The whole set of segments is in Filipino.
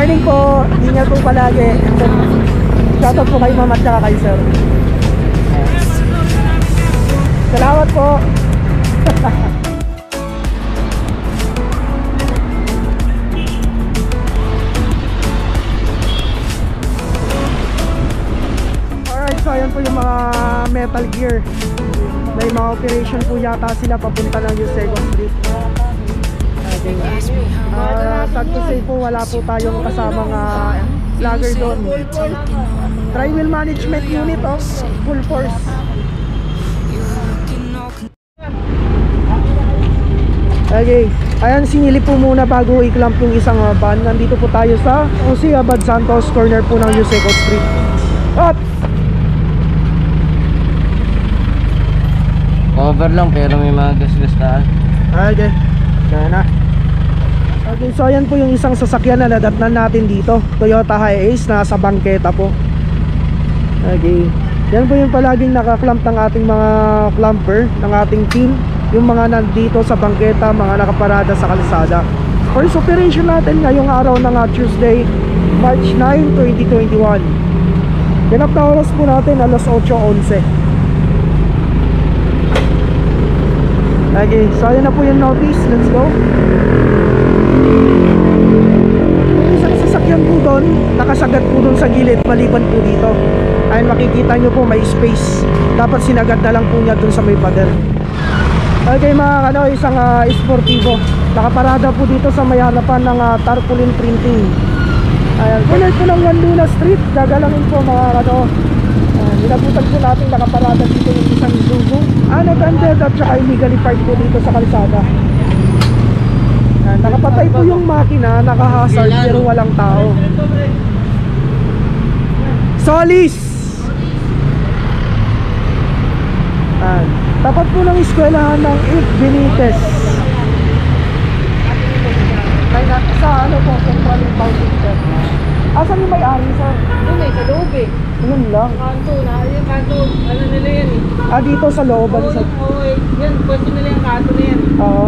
morning po. Ingat po palagi. Shoutout po kay mama at saka kay sir. Salamat po. Alright, so ayan po yung mga Metal Gear. May mga operation po yata sila papunta ng Yuseco Street. Sad to say po, wala po tayong kasamang vlogger doon. Tri-wheel management unit of full force. Okay, ayan, sinilip po muna bago i-clamp yung isang van. Nandito po tayo sa Jose Abad Santos, corner po ng Yuseco Street. Up! Cover lang pero may mga gas-gas na. Okay, kaya na. Okay, so ayan po yung isang sasakyan na nadatnan natin dito, Toyota Hiace, nasa bangketa po. Okay, yan po yung palaging nakaklamp ng ating mga clamper, ng ating team. Yung mga nandito sa bangketa, mga nakaparada sa kalsada. First operation natin ngayong araw ng Tuesday, March 9, 2021. Ganap na oras po natin, alas 8:11. Okay, so ayan na po yung notice. Let's go. Yung isang sasakyan po doon, nakasagat po doon sa gilid, maliban po dito. Ayun, makikita nyo po may space. Dapat sinagad na lang po niya doon sa may pader. Okay mga isang esportivo. Nakaparada po dito sa may harapan ng tarpaulin printing. Ayan, corner po ng Juan Luna Street. Gagalangin po mga nilabutan po natin nakaparada dito yung isang Zuzu unattended at saka illegally parked po dito sa kalsada. Nakapatay po yung makina, naka-hazard pero walang tao. Solis! Tapat po ng eskwelahan ng Ip Benitez. Sa ano po, Central Fountain Center. Asan yung may-ari, sir? Doon sa loob eh. Yun lang. Kanto na, yung kanto, ano nila yan eh. Dito sa loob. Oo, yan, pwesto nila yung kanto na yan. Oo.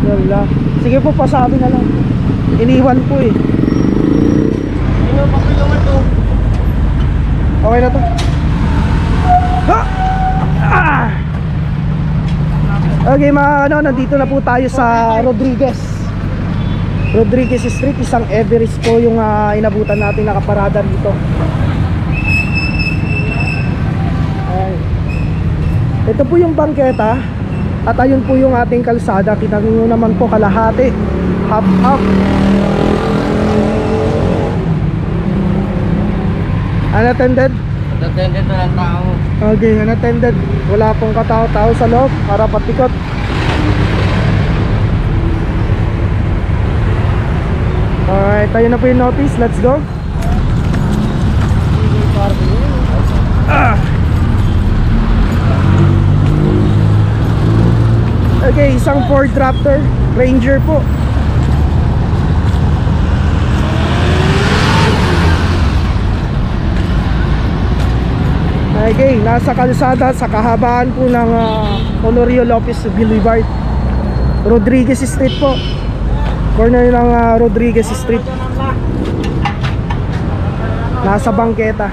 Yun lang. Sige po, pasabi na lang. Iniwan po eh. Okay na to. Okay mga nandito na po tayo sa Rodriguez Street. Isang Everest po yung inabutan natin nakaparada dito. Ayan. Ito po yung bangketa. At ayun po yung ating kalsada. Kita nyo naman po kalahati. Half. Unattended? Unattended na lang tao. Okay, unattended. Wala pong katao-tao sa loob. Para patikot. Alright, tayo na po yung notice. Let's go. Okay, isang Ford Raptor Ranger po. Okay, nasa kalsada sa kahabaan po ng Honorio Lopez Boulevard, Rodriguez Street po. Corner ng Rodriguez Street. Nasa bangketa.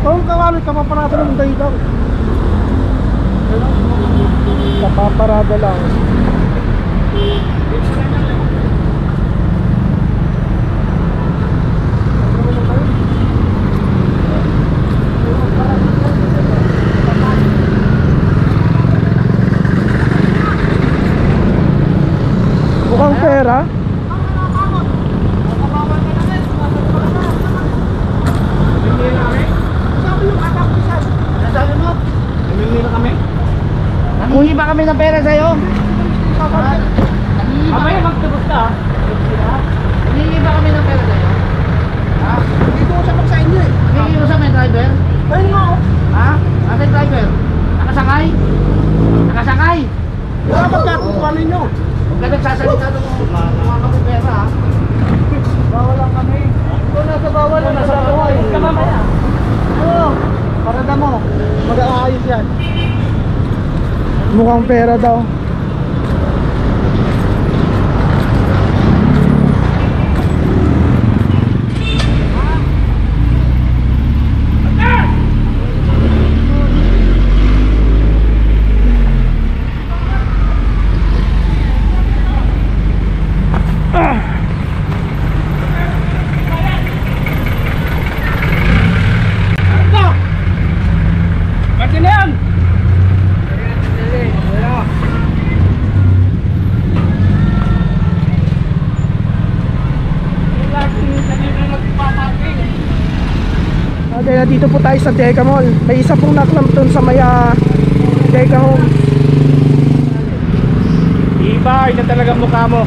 Kung kawalit ka paparada ng dito. Kapaparada lang. Mukhang pera. Hindi ba kami ng pera sa'yo? Mamaya magtubos ka. Hindi ba kami ng pera sa'yo? Hindi ko usap sa inyo eh. Hindi mo sa may driver? Ayun nga oh. Ha? Asa yung driver? Nakasakay? Nakasakay? Wala magkatutuan ninyo. Huwag ka nagsasalita ng mga kami pera ha? Bawal lang kami. Ito nasa bawal. Ito nasa bawal. Huwag ka mamaya. Oo. Parada mo. Mukhang pera daw. Okay, dito po tayo sa Deca Mall. May isa pong naklamp doon sa may Deca Home. Iba, yun talaga mukha mo.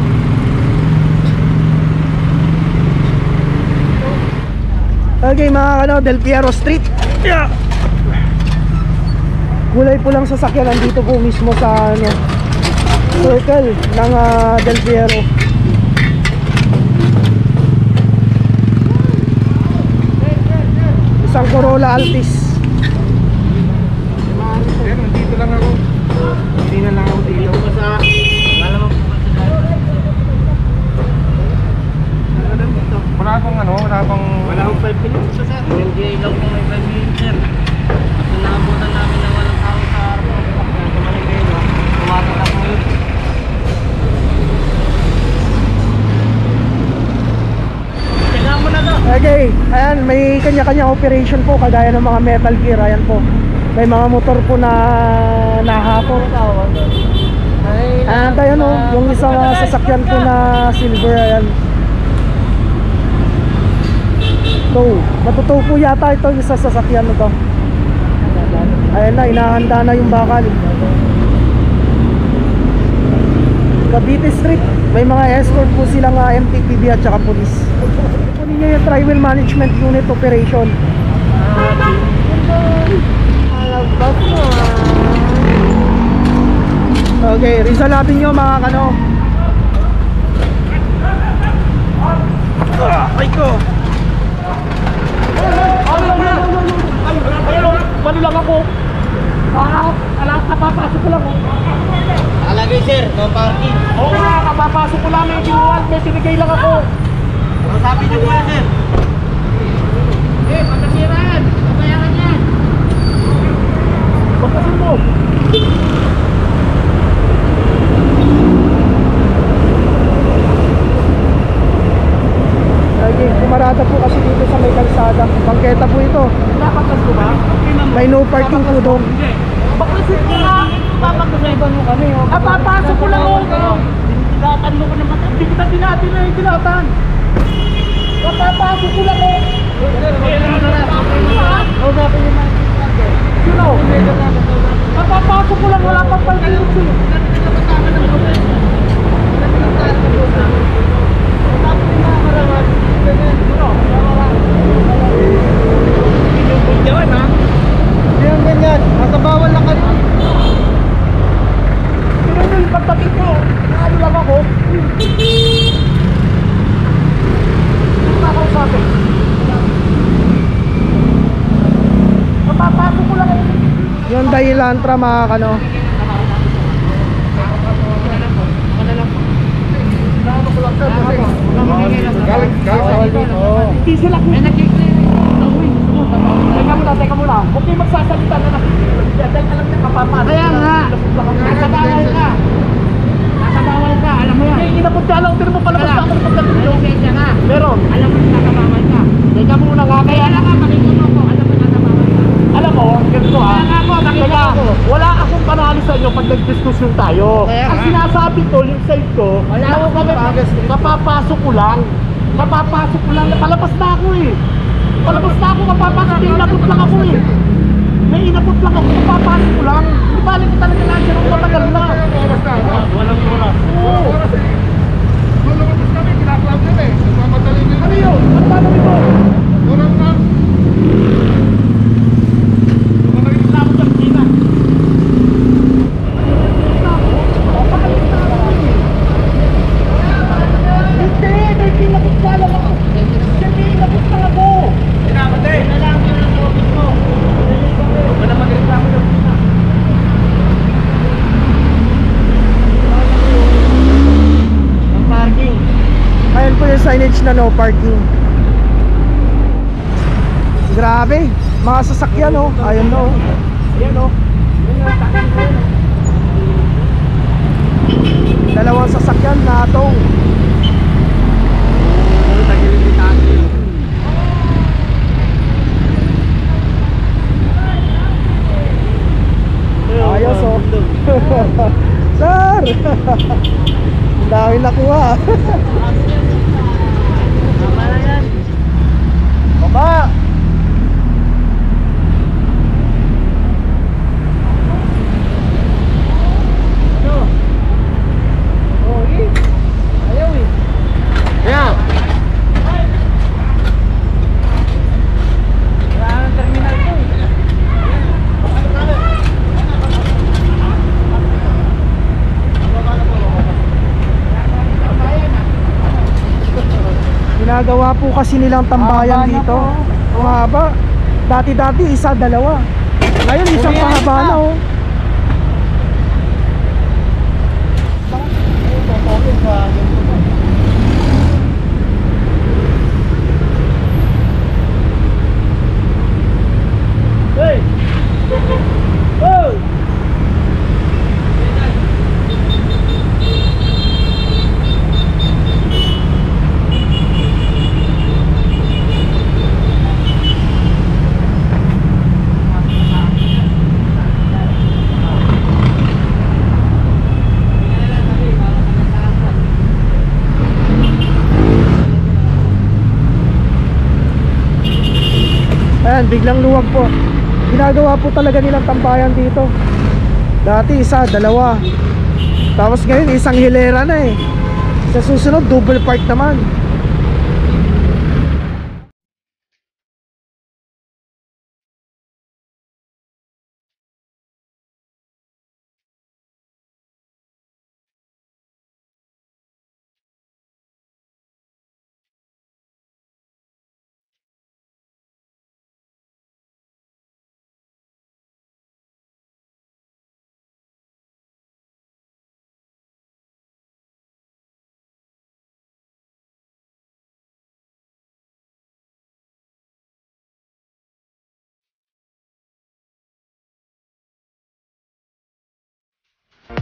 Okay mga Del Piero Street. Yeah. Kulay po lang sasakyan nandito po mismo sa circle ng Del Piero. Isang Corolla Altis. Dito lang ako. Hindi na lang ako dito. Wala pang Wala akong 5 minutes sir. MJ lang kung may 5 minutes sir. Kasi naabutan namin na walang tao sa araw. Kaya tumalik kayo, no? Tumatak ako yun. Kailangan mo na to. Okay, ayan, may kanya-kanya operation po kagaya ng mga Metal Gear. Ayan po, may mga motor po na nahapon. Ayan tayo yung isang sasakyan po na silver. Ayan, matutuw po yata ito yung isa sasakyan na to. Ayan na, inahanda na yung bakal. Cavite Street, may mga escort po silang MTPB at saka police. Kunin nyo yung Tri-Wheel Management Unit Operation. Okay, resalapin nyo mga ay ko. Ano lang ako? Kapapasok ko lang. Alagay sir, no parking. Oo nga, kapapasok ko lang. May ginuwal, may sinigay lang ako. Sabi niyo po yan sir. Pagkasiran! Pabayaran yan! Pagkasin mo. Okay, pumarada po kasi dito sa may kalsada. Bangketa po ito. Napakas ko ba? May no parking po doon. Hindi. Pagkasin ko lang. Papagkasiran mo kami. Papasok ko lang ako. Dinatan mo ko naman. Hindi kita dinatan na yung dinatan. Papasok ko lang ako. Sino? Papasok ko lang. Wala pang palpilot sino. Hindi yung ganyan. Nasa bawal lang kami. Pinanil pagdating ko. Ano lang ako. Ako sa akin. Papasok ko lang ako. Yung Elantra mga Hindi sila kung... Teka muna. Huwag kayo magsasalita na nakikita. Dahil alam niya kapapasok. Kaya nga. Nasa bawal ka. Nasa bawal ka. Alam mo yan. Hindi, inabot ka lang. Pero mo palabas na ako ng pagdating nyo. Lisensya ka. Meron. Alam mo nasa bawal ka. Teka muna nga. Kaya lang nga, pakinggan mo ko. Alam mo nasa bawal ka. Alam mo, ganito Kaya nga po, pakinggan Kaya, mo ko. wala akong panalo sa inyo pag nag-discussion tayo. Kaya Ang nga. sinasabi ko, yung side ko, Wala ako kami. kapapasok ko lang. Kapapasok ko lang. Palabas na ako eh. Palabas na ako, kapapasok. May inabot lang ako eh. May inabot lang ako, kapapasok ko lang. Di ba alam ko talaga lang siya ng matagal na. Walang oras. Oo. Malabas kami, kinaklab yun eh. Ano yun? Ano ba naman ito? Oras na. Reklamo sa China. Hindi, may pinabot ka lang ako. Hindi, pinabot lang ako. Pinabot eh. Huwag ka na magreklamo ng China. signage na no parking. Grabe, mga sasakyan oh. Ayun no. Ayan oh. Dalawang sasakyan na atong. Ayos oh. Sir! Ang dami nakuha. Tama na yan. Baba! Ano? Oh, eh. Ayaw eh. Ayan. Wala nang terminal po. Ginagawa po kasi nilang tambayan dito. Ang haba. Dati-dati isa, dalawa. Ngayon isang pahaba na oh. Hey! Oh! Ayan, biglang luwag po. Ginagawa po talaga nilang tambayan dito. Dati isa, dalawa. Tapos ngayon isang hilera na eh. Sa susunod double park naman.